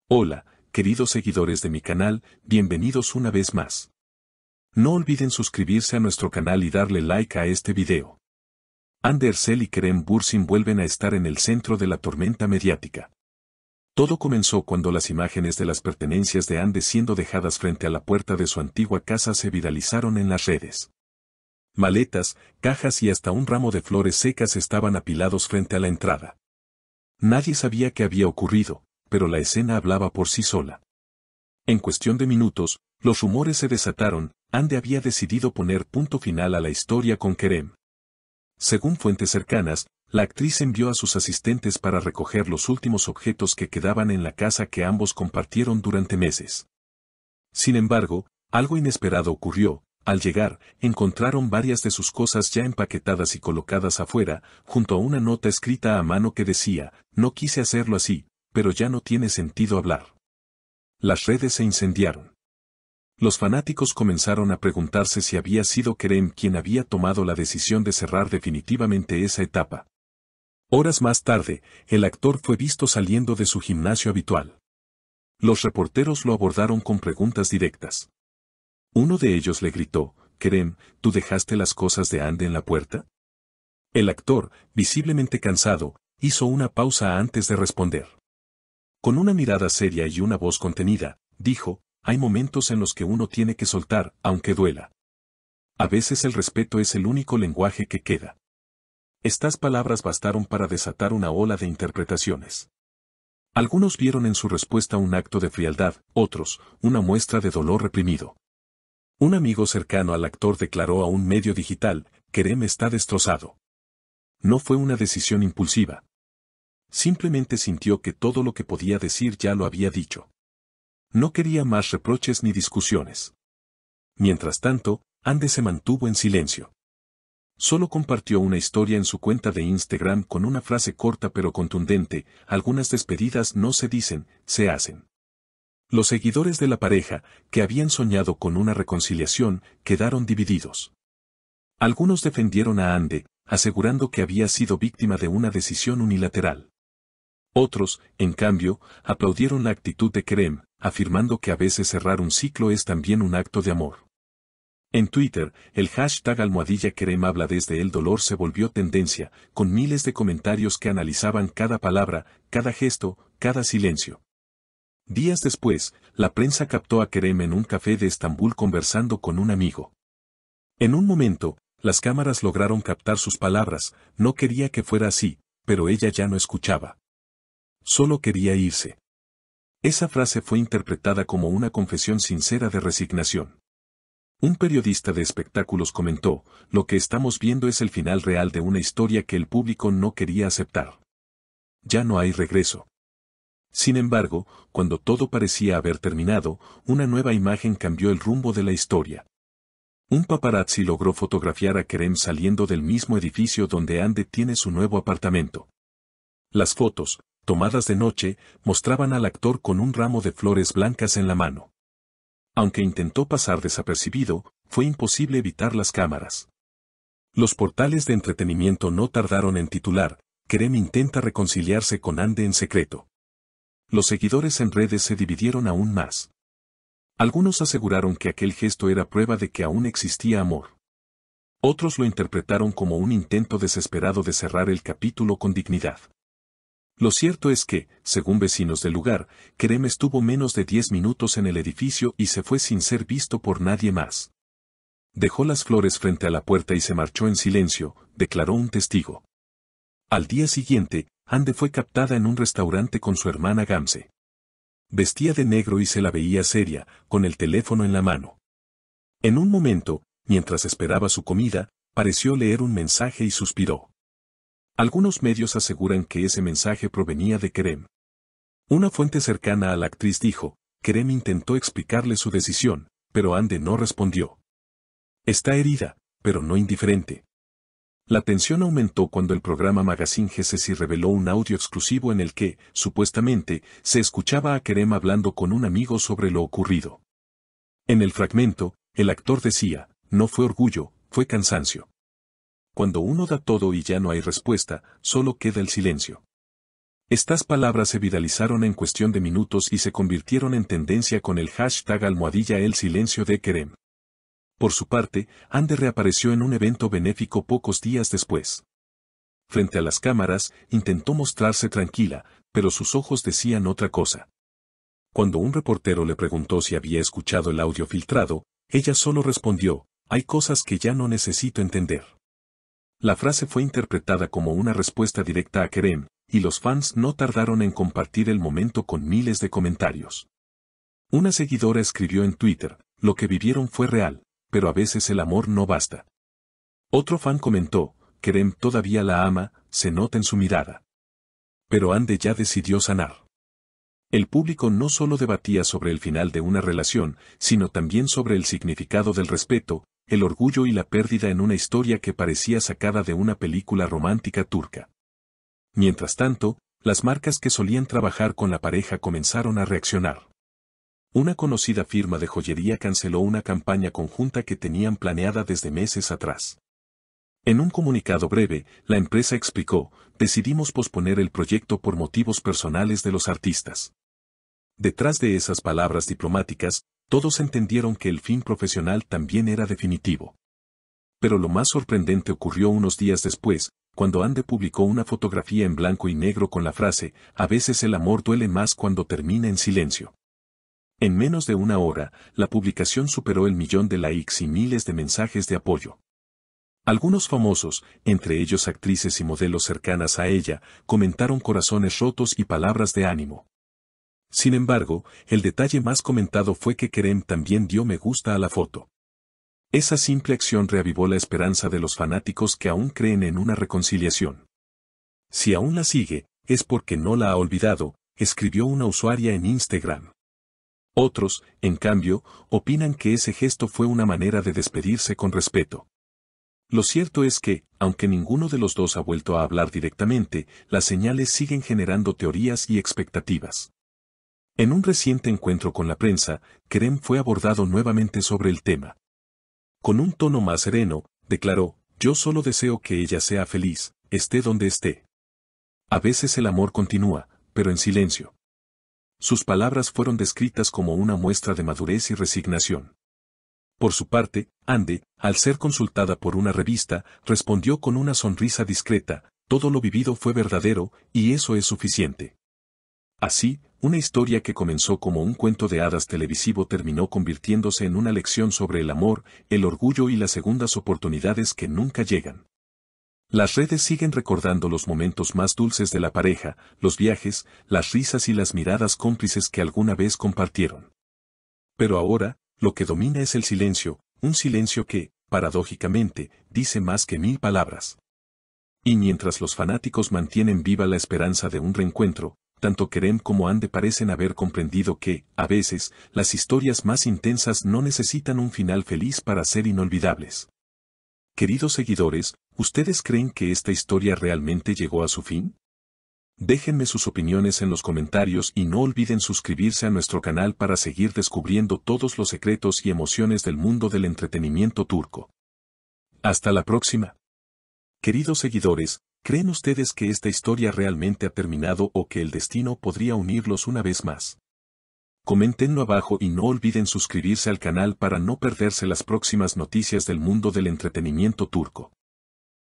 Hola, queridos seguidores de mi canal, bienvenidos una vez más. No olviden suscribirse a nuestro canal y darle like a este video. Hande Erçel y Kerem Bürsin vuelven a estar en el centro de la tormenta mediática. Todo comenzó cuando las imágenes de las pertenencias de Hande siendo dejadas frente a la puerta de su antigua casa se viralizaron en las redes. Maletas, cajas y hasta un ramo de flores secas estaban apilados frente a la entrada. Nadie sabía qué había ocurrido, pero la escena hablaba por sí sola. En cuestión de minutos, los rumores se desataron. Hande había decidido poner punto final a la historia con Kerem. Según fuentes cercanas, la actriz envió a sus asistentes para recoger los últimos objetos que quedaban en la casa que ambos compartieron durante meses. Sin embargo, algo inesperado ocurrió. Al llegar, encontraron varias de sus cosas ya empaquetadas y colocadas afuera, junto a una nota escrita a mano que decía: "No quise hacerlo así, pero ya no tiene sentido hablar". Las redes se incendiaron. Los fanáticos comenzaron a preguntarse si había sido Kerem quien había tomado la decisión de cerrar definitivamente esa etapa. Horas más tarde, el actor fue visto saliendo de su gimnasio habitual. Los reporteros lo abordaron con preguntas directas. Uno de ellos le gritó: "Kerem, ¿tú dejaste las cosas de Hande en la puerta?". El actor, visiblemente cansado, hizo una pausa antes de responder. Con una mirada seria y una voz contenida, dijo: "Hay momentos en los que uno tiene que soltar, aunque duela. A veces el respeto es el único lenguaje que queda". Estas palabras bastaron para desatar una ola de interpretaciones. Algunos vieron en su respuesta un acto de frialdad, otros, una muestra de dolor reprimido. Un amigo cercano al actor declaró a un medio digital: "Kerem está destrozado. No fue una decisión impulsiva. Simplemente sintió que todo lo que podía decir ya lo había dicho. No quería más reproches ni discusiones". Mientras tanto, Hande se mantuvo en silencio. Solo compartió una historia en su cuenta de Instagram con una frase corta pero contundente: "Algunas despedidas no se dicen, se hacen". Los seguidores de la pareja, que habían soñado con una reconciliación, quedaron divididos. Algunos defendieron a Hande, asegurando que había sido víctima de una decisión unilateral. Otros, en cambio, aplaudieron la actitud de Kerem, afirmando que a veces cerrar un ciclo es también un acto de amor. En Twitter, el hashtag #Kerem habla desde el dolor se volvió tendencia, con miles de comentarios que analizaban cada palabra, cada gesto, cada silencio. Días después, la prensa captó a Kerem en un café de Estambul conversando con un amigo. En un momento, las cámaras lograron captar sus palabras: "No quería que fuera así, pero ella ya no escuchaba. Solo quería irse". Esa frase fue interpretada como una confesión sincera de resignación. Un periodista de espectáculos comentó: "Lo que estamos viendo es el final real de una historia que el público no quería aceptar. Ya no hay regreso". Sin embargo, cuando todo parecía haber terminado, una nueva imagen cambió el rumbo de la historia. Un paparazzi logró fotografiar a Kerem saliendo del mismo edificio donde Hande tiene su nuevo apartamento. Las fotos, tomadas de noche, mostraban al actor con un ramo de flores blancas en la mano. Aunque intentó pasar desapercibido, fue imposible evitar las cámaras. Los portales de entretenimiento no tardaron en titular: "Kerem intenta reconciliarse con Hande en secreto". Los seguidores en redes se dividieron aún más. Algunos aseguraron que aquel gesto era prueba de que aún existía amor. Otros lo interpretaron como un intento desesperado de cerrar el capítulo con dignidad. Lo cierto es que, según vecinos del lugar, Kerem estuvo menos de 10 minutos en el edificio y se fue sin ser visto por nadie más. Dejó las flores frente a la puerta y se marchó en silencio, declaró un testigo. Al día siguiente, Hande fue captada en un restaurante con su hermana Gamze. Vestía de negro y se la veía seria, con el teléfono en la mano. En un momento, mientras esperaba su comida, pareció leer un mensaje y suspiró. Algunos medios aseguran que ese mensaje provenía de Kerem. Una fuente cercana a la actriz dijo: "Kerem intentó explicarle su decisión, pero Hande no respondió. Está herida, pero no indiferente". La tensión aumentó cuando el programa Magazine GCC reveló un audio exclusivo en el que, supuestamente, se escuchaba a Kerem hablando con un amigo sobre lo ocurrido. En el fragmento, el actor decía: "No fue orgullo, fue cansancio. Cuando uno da todo y ya no hay respuesta, solo queda el silencio". Estas palabras se viralizaron en cuestión de minutos y se convirtieron en tendencia con el hashtag #el silencio de Kerem. Por su parte, Ande reapareció en un evento benéfico pocos días después. Frente a las cámaras, intentó mostrarse tranquila, pero sus ojos decían otra cosa. Cuando un reportero le preguntó si había escuchado el audio filtrado, ella solo respondió, hay cosas que ya no necesito entender. La frase fue interpretada como una respuesta directa a Kerem, y los fans no tardaron en compartir el momento con miles de comentarios. Una seguidora escribió en Twitter, lo que vivieron fue real, pero a veces el amor no basta. Otro fan comentó, Kerem todavía la ama, se nota en su mirada. Pero Ande ya decidió sanar. El público no solo debatía sobre el final de una relación, sino también sobre el significado del respeto, el orgullo y la pérdida en una historia que parecía sacada de una película romántica turca. Mientras tanto, las marcas que solían trabajar con la pareja comenzaron a reaccionar. Una conocida firma de joyería canceló una campaña conjunta que tenían planeada desde meses atrás. En un comunicado breve, la empresa explicó, decidimos posponer el proyecto por motivos personales de los artistas. Detrás de esas palabras diplomáticas, todos entendieron que el fin profesional también era definitivo. Pero lo más sorprendente ocurrió unos días después, cuando Ande publicó una fotografía en blanco y negro con la frase, a veces el amor duele más cuando termina en silencio. En menos de una hora, la publicación superó el 1.000.000 de likes y miles de mensajes de apoyo. Algunos famosos, entre ellos actrices y modelos cercanas a ella, comentaron corazones rotos y palabras de ánimo. Sin embargo, el detalle más comentado fue que Kerem también dio me gusta a la foto. Esa simple acción reavivó la esperanza de los fanáticos que aún creen en una reconciliación. Si aún la sigue, es porque no la ha olvidado, escribió una usuaria en Instagram. Otros, en cambio, opinan que ese gesto fue una manera de despedirse con respeto. Lo cierto es que, aunque ninguno de los dos ha vuelto a hablar directamente, las señales siguen generando teorías y expectativas. En un reciente encuentro con la prensa, Kerem fue abordado nuevamente sobre el tema. Con un tono más sereno, declaró, yo solo deseo que ella sea feliz, esté donde esté. A veces el amor continúa, pero en silencio. Sus palabras fueron descritas como una muestra de madurez y resignación. Por su parte, Ande, al ser consultada por una revista, respondió con una sonrisa discreta, todo lo vivido fue verdadero, y eso es suficiente. Así, una historia que comenzó como un cuento de hadas televisivo terminó convirtiéndose en una lección sobre el amor, el orgullo y las segundas oportunidades que nunca llegan. Las redes siguen recordando los momentos más dulces de la pareja, los viajes, las risas y las miradas cómplices que alguna vez compartieron. Pero ahora, lo que domina es el silencio, un silencio que, paradójicamente, dice más que 1.000 palabras. Y mientras los fanáticos mantienen viva la esperanza de un reencuentro, tanto Kerem como Ande parecen haber comprendido que, a veces, las historias más intensas no necesitan un final feliz para ser inolvidables. Queridos seguidores, ¿ustedes creen que esta historia realmente llegó a su fin? Déjenme sus opiniones en los comentarios y no olviden suscribirse a nuestro canal para seguir descubriendo todos los secretos y emociones del mundo del entretenimiento turco. Hasta la próxima. Queridos seguidores, ¿creen ustedes que esta historia realmente ha terminado o que el destino podría unirlos una vez más? Coméntenlo abajo y no olviden suscribirse al canal para no perderse las próximas noticias del mundo del entretenimiento turco.